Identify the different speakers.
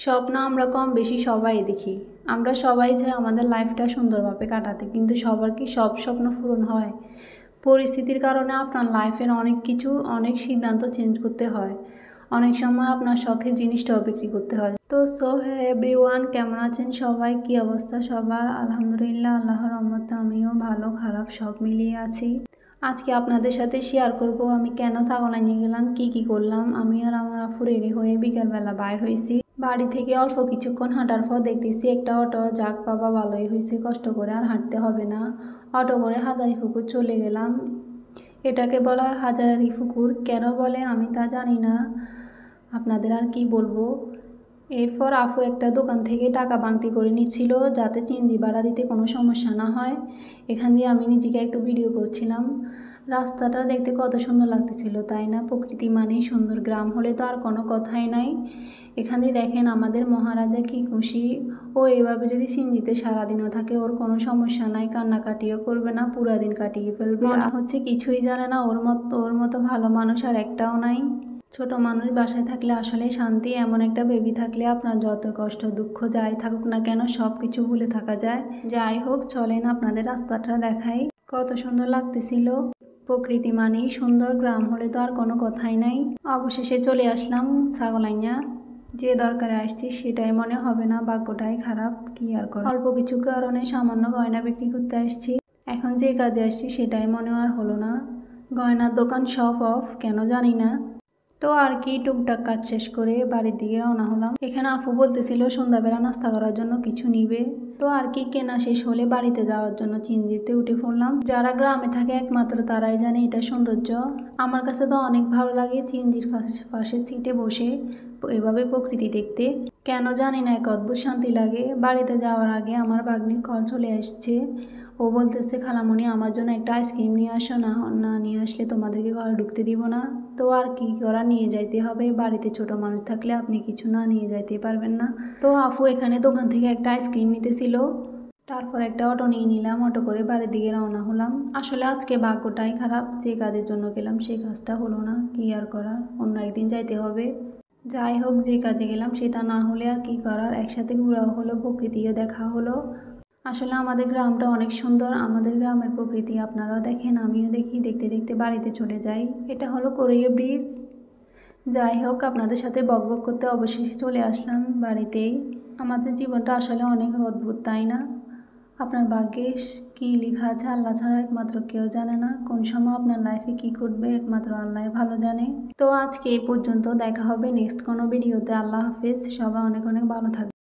Speaker 1: স্বপ্ন আমরা কম বেশি সবাই দেখি। আমরা সবাই চাই আমাদের লাইফটা সুন্দরভাবে কাটাতে, কিন্তু সবার কি সব স্বপ্ন পূরণ হয়? পরিস্থিতির কারণে আপনার লাইফের অনেক সিদ্ধান্ত চেঞ্জ করতে হয়। অনেক সময় আপনার শখের জিনিসটাও বিক্রি করতে হয়। তো হে এভরিওয়ান, কেমন আছেন সবাই? কি অবস্থা সবার? আলহামদুলিল্লাহ, আল্লাহর রহমতে আমিও ভালো খারাপ সব মিলিয়ে আছি। আজকে আপনাদের সাথে শেয়ার করব আমি কেন ছাগল আনিয়ে গেলাম, কি করলাম। আমি আর আমার আফু রেডি হয়ে বিকালবেলা বাইর হয়েছি। বাড়ি থেকে অল্প কিছুক্ষণ হাঁটার পর দেখতেছি একটা অটো। যাক বাবা, ভালোই হয়েছে, কষ্ট করে আর হাঁটতে হবে না। অটো করে হাজারীপুকুর চলে গেলাম। এটাকে বলা হয় হাজারীপুকুর। কেন বলে আমি তা জানি না, আপনাদের আর কি বলবো। এরপর আফু একটা দোকান থেকে টাকা বাংতি করে নিচ্ছিল, যাতে চিংড়ি ভাড়া দিতে কোনো সমস্যা না হয়। এখান দিয়ে আমি নিজেকে একটু ভিডিও করছিলাম। রাস্তাটা দেখতে কত সুন্দর লাগতেছিল, তাই না? প্রকৃতি মানেই সুন্দর, গ্রাম হলে তো আর কোনো কথাই নাই। এখান দিয়ে দেখেন আমাদের মহারাজা কি খুশি। ও এভাবে যদি সিঞ্জিতে সারাদিনও থাকে ওর কোনো সমস্যা নাই, কান্নাকাটিও করবে না, পুরা দিন কাটিয়ে ফেলবে। মনে হচ্ছে কিছুই জানে না, ওর মতো ভালো মানুষ আর একটাও নাই। ছোট মানুষ বাসায় থাকলে আসলে শান্তি। এমন একটা বেবি থাকলে আপনার যত কষ্ট দুঃখ যাই থাকুক না কেন সব কিছু ভুলে থাকা যায়। যাই হোক, চলেন আপনাদের রাস্তাটা দেখাই। কত সুন্দর লাগতেছিল। প্রকৃতি মানেই সুন্দর, গ্রাম হলে তো আর কোনো কথাই নাই। অবশেষে চলে আসলাম ছাগলাইয়া। যে দরকারে আসছি সেটাই মনে হবে না, ভাগ্যটাই খারাপ, কি আর করা। অল্প কিছু কারণে সামান্য গয়না বিক্রি করতে আসছি। এখন যে কাজে আসছি সেটাই মনে আর হলো না। গয়নার দোকান সব অফ, কেন জানি না। তো আর কি, টুকটাক কাজ শেষ করে বাড়ির দিকে রওনা হলাম। এখানে আফু বলতেছিল সন্ধ্যাবেলা নাস্তা করার জন্য কিছু নিবে। তো আর কি, কেনা শেষ হলে বাড়িতে যাওয়ার জন্য চিংড়িতে উঠে পড়লাম। যারা গ্রামে থাকে একমাত্র তারাই জানে এটা সৌন্দর্য। আমার কাছে তো অনেক ভালো লাগে চিংড়ির পাশে সিটে বসে এভাবে প্রকৃতি দেখতে। কেন জানি না এক অদ্ভুত শান্তি লাগে। বাড়িতে যাওয়ার আগে আমার ভাগ্নির কল চলে আসছে। ও বলতেছে, খালামণি আমার জন্য একটা আইসক্রিম নিয়ে আসো না, না নিয়ে আসলে তোমাদেরকে ঘরে ঢুকতে দিব না। তো আর কি করা, নিয়ে যাইতে হবে। বাড়িতে ছোট মানুষ থাকলে আপনি কিছু না নিয়ে যাইতে পারবেন না। তো আফু এখানে দোকান থেকে একটা আইসক্রিম নিতেছিল। তারপর একটা অটো নিয়ে নিলাম, অটো করে বাড়ির দিকে রওনা হলাম। আসলে আজকে ভাগ্যটাই খারাপ, যে কাজের জন্য গেলাম সেই কাজটা হলো না, কি আর করার, অন্য একদিন যাইতে হবে। যাই হোক, যে কাজে গেলাম সেটা না হলে আর কি করার। একসাথে ঘোরাও হলো, প্রকৃতিও দেখা হলো। আসলে আমাদের গ্রামটা অনেক সুন্দর। আমাদের গ্রামের প্রকৃতি আপনারাও দেখেন, আমিও দেখি। দেখতে দেখতে বাড়িতে চলে যাই। এটা হলো কোরিয়া ব্রিজ। যাই হোক, আপনাদের সাথে বকবক করতে অবশেষে চলে আসলাম বাড়িতেই। আমাদের জীবনটা আসলে অনেক অদ্ভুত, তাই না? আপনার ভাগ্যে কী লেখা আছে আল্লাহ ছাড়া একমাত্র কেউ জানে না। কোন সময় আপনার লাইফে কি ঘটবে একমাত্র আল্লাহ ভালো জানে। তো আজকে এই পর্যন্ত, দেখা হবে নেক্সট কোনো ভিডিওতে। আল্লাহ হাফেজ, সবাই অনেক অনেক ভালো থাকবে।